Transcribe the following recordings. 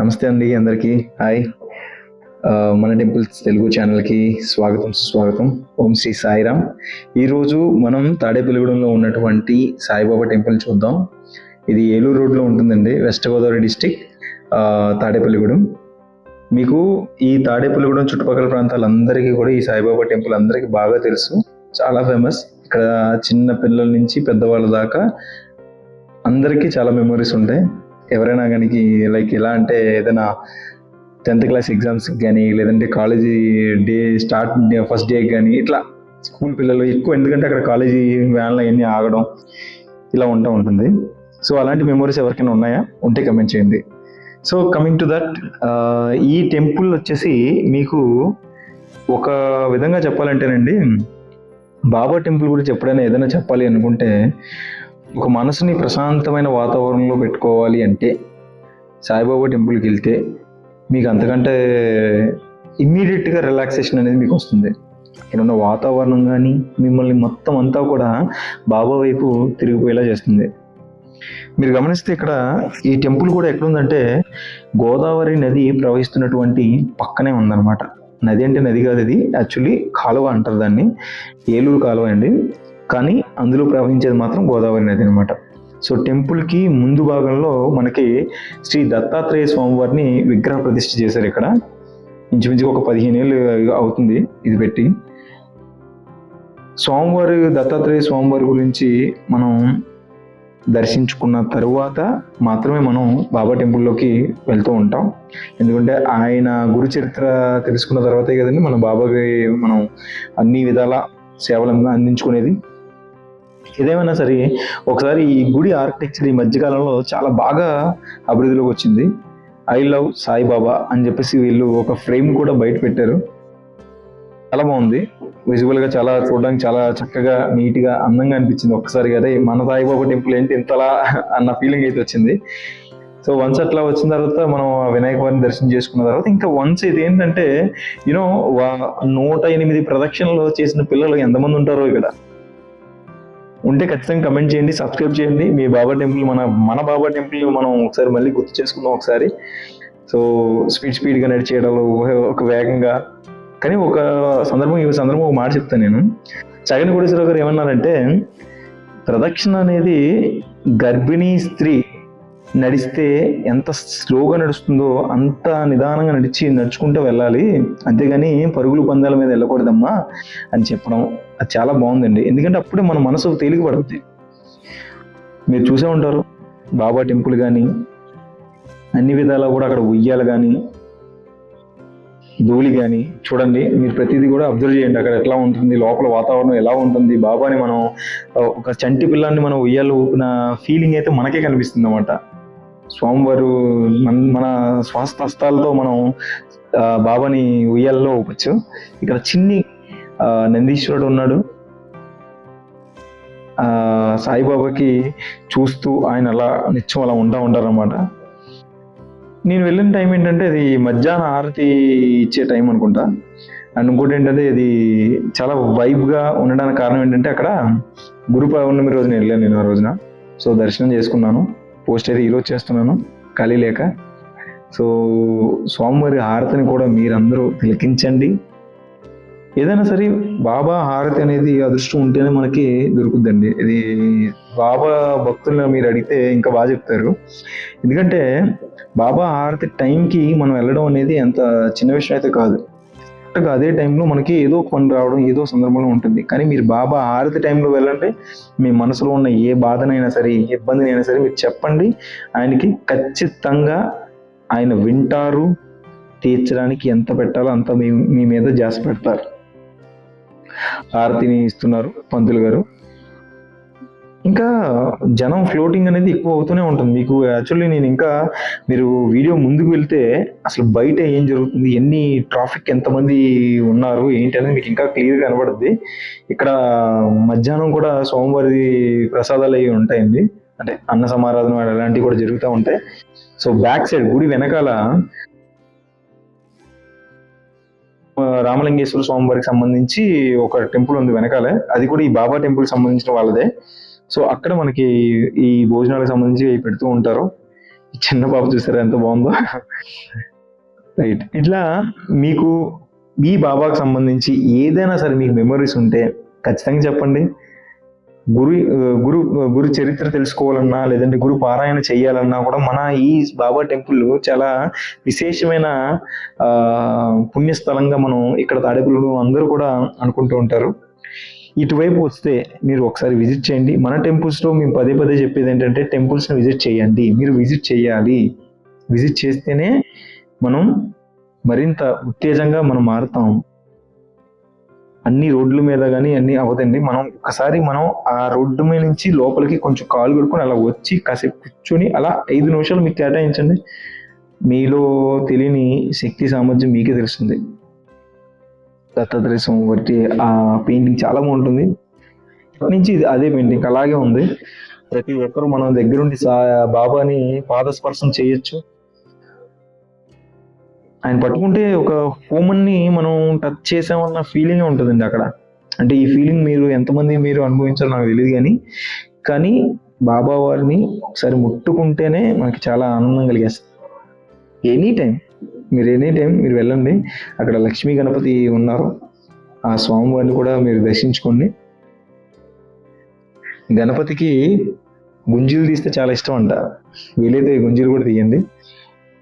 నమస్తే అండి అందరికీ. హాయ్. మన టెంపుల్స్ తెలుగు ఛానల్కి స్వాగతం సుస్వాగతం. ఓం శ్రీ సాయిరామ్. ఈరోజు మనం తాడేపల్లిగూడెంలో ఉన్నటువంటి సాయిబాబా టెంపుల్ చూద్దాం. ఇది ఏలూరు రోడ్లో ఉంటుందండి, వెస్ట్ గోదావరి డిస్టిక్, తాడేపల్లిగూడెం. మీకు ఈ తాడేపల్లిగూడెం చుట్టుపక్కల ప్రాంతాలందరికీ కూడా ఈ సాయిబాబా టెంపుల్ అందరికీ బాగా తెలుసు, చాలా ఫేమస్. ఇక్కడ చిన్న పిల్లల నుంచి పెద్దవాళ్ళ దాకా అందరికీ చాలా మెమొరీస్ ఉంటాయి. ఎవరైనా కానీ లైక్ ఎలా అంటే ఏదైనా 10th క్లాస్ ఎగ్జామ్స్ కానీ, లేదంటే college day start first day కానీ, ఇట్లా స్కూల్ పిల్లలు ఎక్కువ, ఎందుకంటే అక్కడ కాలేజీ వ్యాన్లు అవన్నీ ఆగడం ఇలా ఉంటుంది. సో అలాంటి మెమొరీస్ ఎవరికైనా ఉన్నాయా? ఉంటే కమెంట్ చేయండి. సో కమింగ్ టు దట్, ఈ టెంపుల్ వచ్చేసి మీకు ఒక విధంగా చెప్పాలంటేనండి, బాబా టెంపుల్ గురించి ఎప్పుడైనా ఏదైనా చెప్పాలి అనుకుంటే, ఒక మనసుని ప్రశాంతమైన వాతావరణంలో పెట్టుకోవాలి అంటే సాయిబాబా టెంపుల్కి వెళ్తే మీకు అంతకంటే ఇమ్మీడియట్గా రిలాక్సేషన్ అనేది మీకు వస్తుంది. ఇక్కడ ఉన్న వాతావరణం కానీ మిమ్మల్ని మొత్తం అంతా కూడా బాబా వైపు తిరిగిపోయేలా చేస్తుంది. మీరు గమనిస్తే ఇక్కడ ఈ టెంపుల్ కూడా ఎక్కడుందంటే గోదావరి నది ప్రవహిస్తున్నటువంటి పక్కనే ఉందన్నమాట. నది అంటే నది కాదు, ఇది యాక్చువల్లీ కాలువ అంటారు దాన్ని, ఏలూరు కాలువ అండి. కానీ అందులో ప్రవహించేది మాత్రం గోదావరి నది అనమాట. సో టెంపుల్కి ముందు భాగంలో మనకి శ్రీ దత్తాత్రేయ స్వామివారిని విగ్రహ ప్రతిష్ఠ చేశారు. ఇక్కడ ఇంచుమించుగా ఒక 15 ఏళ్ళు అవుతుంది ఇది పెట్టి. దత్తాత్రేయ స్వామివారి గురించి మనం దర్శించుకున్న తరువాత మాత్రమే మనం బాబా టెంపుల్లోకి వెళ్తూ ఉంటాం. ఎందుకంటే ఆయన గురు చరిత్ర తెలుసుకున్న తర్వాతే కదండి మన బాబాకి మనం అన్ని విధాల సేవలను అందించుకునేది. ఏదేమైనా సరే, ఒకసారి ఈ గుడి ఆర్కిటెక్చర్ ఈ మధ్యకాలంలో చాలా బాగా అభివృద్ధిలోకి వచ్చింది. ఐ లవ్ సాయిబాబా అని చెప్పేసి వీళ్ళు ఒక ఫ్రేమ్ కూడా బయట పెట్టారు. చాలా బాగుంది, విజువల్గా చాలా చూడడానికి చాలా చక్కగా నీట్గా అందంగా అనిపించింది. ఒక్కసారి అదే మన సాయిబాబా టెంపుల్ ఏంటి ఇంతలా అన్న ఫీలింగ్ అయితే వచ్చింది. సో వన్స్ అట్లా వచ్చిన తర్వాత మనం వినాయక వారిని దర్శనం చేసుకున్న తర్వాత ఇంకా వన్స్ ఇది ఏంటంటే 108 ప్రదక్షిణలు చేసిన పిల్లలు ఎంతమంది ఉంటారో ఇక్కడ ఉంటే ఖచ్చితంగా కమెంట్ చేయండి, సబ్స్క్రైబ్ చేయండి. మీ బాబా టెంపుల్ మన బాబా టెంపుల్ మనం ఒకసారి మళ్ళీ గుర్తు చేసుకుందాం ఒకసారి. సో స్పీడ్గా నడిచేయడం ఒక వేగంగా. కానీ ఈ సందర్భం ఒక మాట చెప్తాను నేను. జగన్ కోటేశ్వరరావు గారు ఏమన్నారంటే, ప్రదక్షిణ అనేది గర్భిణీ స్త్రీ నడిస్తే ఎంత స్లోగా నడుస్తుందో అంత నిదానంగా నడుచుకుంటూ వెళ్ళాలి, అంతేగాని పరుగులు పందాల మీద వెళ్ళకూడదమ్మా అని చెప్పడం అది చాలా బాగుందండి. ఎందుకంటే అప్పుడే మన మనసు తేలిక పడుతుంది. మీరు చూసే ఉంటారు బాబా టెంపుల్ కానీ అన్ని విధాలా కూడా అక్కడ ఉయ్యాలు కానీ ధూళి కానీ చూడండి, మీరు ప్రతిదీ కూడా అబ్జర్వ్ చేయండి. అక్కడ ఎట్లా ఉంటుంది, లోపల వాతావరణం ఎలా ఉంటుంది. బాబాని మనం ఒక చంటి పిల్లాన్ని మనం ఉయ్యాలు ఊపిన ఫీలింగ్ అయితే మనకే కనిపిస్తుంది అన్నమాట. స్వామివారు మన స్వాస్థ హస్తాలతో మనం బాబాని ఉయ్యాలలో ఊపచ్చు. ఇక్కడ చిన్ని నందీశ్వరుడు ఉన్నాడు. సాయిబాబాకి చూస్తూ ఆయన అలా నిత్యం అలా ఉంటారన్నమాట. నేను వెళ్ళిన టైం ఏంటంటే అది మధ్యాహ్నం హారతి ఇచ్చే టైం అనుకుంటా. అండ్ ఇంకోటి ఏంటంటే ఇది చాలా వైబ్గా ఉండడానికి కారణం ఏంటంటే అక్కడ గురు పౌర్ణమి రోజున వెళ్ళాను నేను ఆ రోజున. సో దర్శనం చేసుకున్నాను. పోస్ట్ అయితే ఈరోజు చేస్తున్నాను ఖాళీ లేక. సో స్వామివారి హారతిని కూడా మీరందరూ తిలకించండి. ఏదైనా సరే బాబా హారతి అనేది అదృష్టం ఉంటేనే మనకి దొరుకుద్దండి. ఇది బాబా భక్తులను మీరు అడిగితే ఇంకా బాగా చెప్తారు. ఎందుకంటే బాబా హారతి టైంకి మనం వెళ్ళడం అనేది అంత చిన్న విషయం అయితే కాదు. అదే టైంలో మనకి ఏదో ఒక పని రావడం ఏదో సందర్భంలో ఉంటుంది. కానీ మీరు బాబా హారతి టైంలో వెళ్ళండి, మీ మనసులో ఉన్న ఏ బాధనైనా సరే ఏ ఇబ్బందినైనా సరే మీరు చెప్పండి, ఆయనకి ఖచ్చితంగా ఆయన వింటారు. తీర్చడానికి ఎంత పెట్టాలో అంత మీ మీద జాస పెడతారు. హారతిని ఇస్తున్నారు పంతులు గారు. ఇంకా జనం ఫ్లోటింగ్ అనేది ఎక్కువ అవుతూనే ఉంటుంది. మీకు యాక్చువల్లీ నేను ఇంకా మీరు వీడియో ముందుకు వెళ్తే అసలు బయట ఏం జరుగుతుంది, ఎన్ని ట్రాఫిక్, ఎంతమంది ఉన్నారు ఏంటి అనేది మీకు ఇంకా క్లియర్గా కనబడుద్ది. ఇక్కడ మధ్యాహ్నం కూడా స్వామివారి ప్రసాదాలు అవి ఉంటాయండి, అంటే అన్న సమారాధన అలాంటివి కూడా జరుగుతూ ఉంటాయి. సో బ్యాక్ సైడ్ గుడి వెనకాల రామలింగేశ్వర స్వామి వారికి సంబంధించి ఒక టెంపుల్ ఉంది వెనకాలే, అది కూడా ఈ బాబా టెంపుల్ సంబంధించిన వాళ్ళదే. సో అక్కడ మనకి ఈ భోజనాలకు సంబంధించి పెడుతూ ఉంటారు. చిన్న పాప చూసారా ఎంత బాగుందో. రైట్. ఇట్లా మీకు ఈ బాబాకు సంబంధించి ఏదైనా సరే మీకు మెమరీస్ ఉంటే ఖచ్చితంగా చెప్పండి. గురు గురు గురు చరిత్ర తెలుసుకోవాలన్నా లేదంటే గురు పారాయణ చేయాలన్నా కూడా మన ఈ బాబా టెంపుల్ చాలా విశేషమైన పుణ్యస్థలంగా మనం ఇక్కడ తాడేపల్లి అందరూ కూడా అనుకుంటూ ఉంటారు. ఇటువైపు వస్తే మీరు ఒకసారి విజిట్ చేయండి. మన టెంపుల్స్లో మేము పదే పదే చెప్పేది ఏంటంటే టెంపుల్స్ని విజిట్ చేయండి. మీరు విజిట్ చేయాలి. విజిట్ చేస్తేనే మనం మరింత ఉత్తేజంగా మనం మారుతాం. అన్ని రోడ్ల మీద కానీ అన్ని అవదండి. మనం ఒకసారి ఆ రోడ్డు మీద నుంచి లోపలికి కొంచెం కాలు కొడుకొని అలా వచ్చి కాసేపు కూర్చొని అలా 5 నిమిషాలు మీకు కేటాయించండి. మీలో తెలియని శక్తి సామర్థ్యం మీకే తెలుస్తుంది. దత్తాత్రేయ స్వామి వారి ఆ పెయింటింగ్ చాలా బాగుంటుంది. ఇప్పటి నుంచి అదే పెయింటింగ్ అలాగే ఉంది. ప్రతి ఒక్కరు మనం దగ్గరుండి బాబాని పాదస్పర్శం చేయొచ్చు. ఆయన పట్టుకుంటే ఒక హ్యూమన్ని మనం టచ్ చేసామన్న ఫీలింగ్ ఉంటుందండి అక్కడ. అంటే ఈ ఫీలింగ్ మీరు ఎంతమంది మీరు అనుభవించారో నాకు తెలియదు, కానీ బాబా వారిని ఒకసారి ముట్టుకుంటేనే మనకి చాలా ఆనందం కలిగేస్తుంది. ఎనీ టైం మీరు వెళ్ళండి. అక్కడ లక్ష్మీ గణపతి ఉన్నారు. ఆ స్వామివారిని కూడా మీరు దర్శించుకోండి. గణపతికి గుంజీలు తీస్తే చాలా ఇష్టం అంట. వీలైతే గుంజీలు కూడా తీయండి.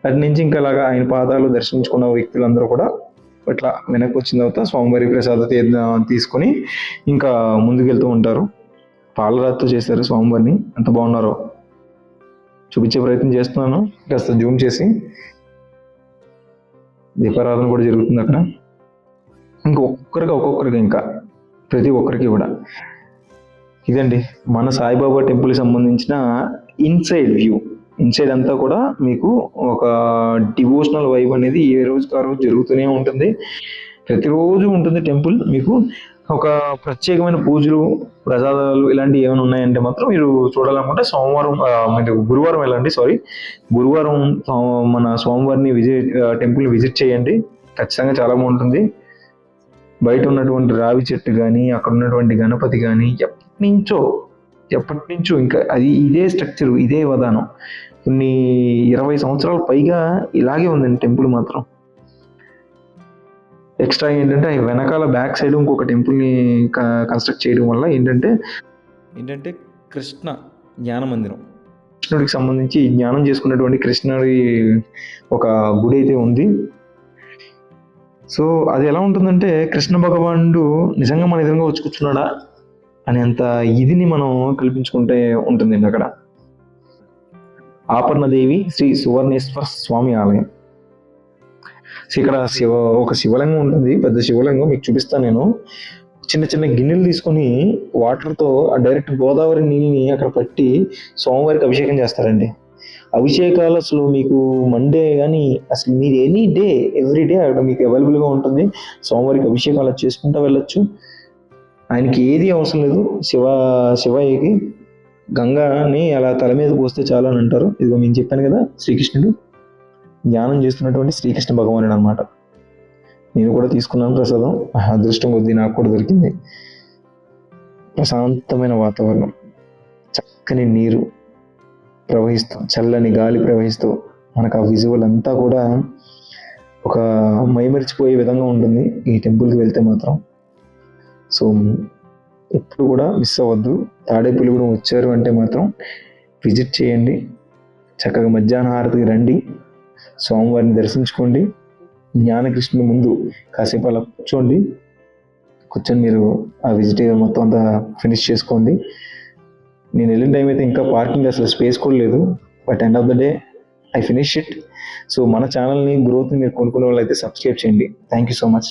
అటు నుంచి ఇంకా అలాగా ఆయన పాదాలు దర్శించుకున్న వ్యక్తులందరూ కూడా ఇట్లా వెనక్కి వచ్చిన తర్వాత స్వామివారి ప్రసాద తీసుకొని ఇంకా ముందుకెళ్తూ ఉంటారు. పాలరాతితో చేశారు స్వామివారిని. ఎంత బాగున్నారో చూపించే ప్రయత్నం చేస్తున్నాను. కాస్త జూమ్ చేసి. దీపారాధన కూడా జరుగుతుంది అక్కడ. ఒక్కొక్కరికి ఇంకా ప్రతి ఒక్కరికి కూడా ఇదండి మన సాయిబాబా టెంపుల్కి సంబంధించిన ఇన్సైడ్ వ్యూ. ఇన్సైడ్ అంతా కూడా మీకు ఒక డివోషనల్ వైబ్ అనేది ఏ రోజుకి ఆ రోజు జరుగుతూనే ఉంటుంది. ప్రతిరోజు ఉంటుంది టెంపుల్. మీకు ఒక ప్రత్యేకమైన పూజలు ప్రసాదాలు ఇలాంటివి ఏమైనా ఉన్నాయంటే మాత్రం మీరు చూడాలనుకుంటే గురువారం వెళ్ళండి. గురువారం మన స్వామివారిని టెంపుల్ విజిట్ చేయండి. ఖచ్చితంగా చాలా బాగుంటుంది. బయట ఉన్నటువంటి రావి చెట్టు కానీ అక్కడ ఉన్నటువంటి గణపతి కానీ ఎప్పటి నుంచో ఇంకా అది ఇదే స్ట్రక్చర్, ఇదే విధానం. కొన్ని 20 సంవత్సరాల పైగా ఇలాగే ఉందండి టెంపుల్ మాత్రం. ఎక్స్ట్రా ఏంటంటే వెనకాల బ్యాక్ సైడ్ ఇంకొక టెంపుల్ని కన్స్ట్రక్ట్ చేయడం వల్ల ఏంటంటే కృష్ణ జ్ఞాన మందిరం, కృష్ణుడికి సంబంధించి జ్ఞానం చేసుకున్నటువంటి కృష్ణుడి ఒక గుడి అయితే ఉంది. సో అది ఎలా ఉంటుందంటే కృష్ణ భగవానుడు నిజంగా మన ఎదురుగా వచ్చి కూర్చున్నాడా అనేంత ఇదిని మనం కల్పించుకుంటే ఉంటుందండి అక్కడ. ఆపర్ణదేవి శ్రీ సువర్ణేశ్వర స్వామి ఆలయం. ఇక్కడ ఒక శివలింగం ఉంటుంది, పెద్ద శివలింగం. మీకు చూపిస్తాను నేను. చిన్న చిన్న గిన్నెలు తీసుకొని వాటర్తో డైరెక్ట్ గోదావరి నీళ్ళని అక్కడ పట్టి స్వామివారికి అభిషేకం చేస్తారండి. అభిషేకాలు అసలు మీకు మండే కానీ అసలు మీరు ఎనీ డే ఎవ్రీ డే అక్కడ మీకు అవైలబుల్గా ఉంటుంది. స్వామివారికి అభిషేకాలు చేసుకుంటూ వెళ్ళొచ్చు. ఆయనకి ఏది అవసరం లేదు. శివయ్యకి గంగాని అలా తల మీద పోస్తే చాలా అని అంటారు. ఇదిగో నేను చెప్పాను కదా, శ్రీకృష్ణుడు ధ్యానం చేస్తున్నటువంటి శ్రీకృష్ణ భగవానుడు అనమాట. నేను కూడా తీసుకున్నాను ప్రసాదం. అదృష్టం కొద్దీ నాకు కూడా దొరికింది. ప్రశాంతమైన వాతావరణం, చక్కని నీరు ప్రవహిస్తూ, చల్లని గాలి ప్రవహిస్తూ మనకు ఆ విజువల్ అంతా కూడా ఒక మైమరిచిపోయే విధంగా ఉంటుంది ఈ టెంపుల్కి వెళ్తే మాత్రం. సో ఎప్పుడు కూడా మిస్ అవ్వద్దు. తాడేపల్లిగూడెం వచ్చారు అంటే మాత్రం విజిట్ చేయండి. చక్కగా మధ్యాహ్న హారతికి రండి, స్వామివారిని దర్శించుకోండి. జ్ఞానకృష్ణుని ముందు కాసేపు అలా కూర్చొని మీరు ఆ విజిట్ మొత్తం అంతా ఫినిష్ చేసుకోండి. నేను వెళ్ళిన టైం అయితే ఇంకా పార్కింగ్ అసలు స్పేస్ కూడా లేదు. But end of the day I finish it. So మన ఛానల్ని గ్రోత్ని మీరు కొనుక్కునే వాళ్ళు అయితే సబ్స్క్రైబ్ చేయండి. Thank you so much.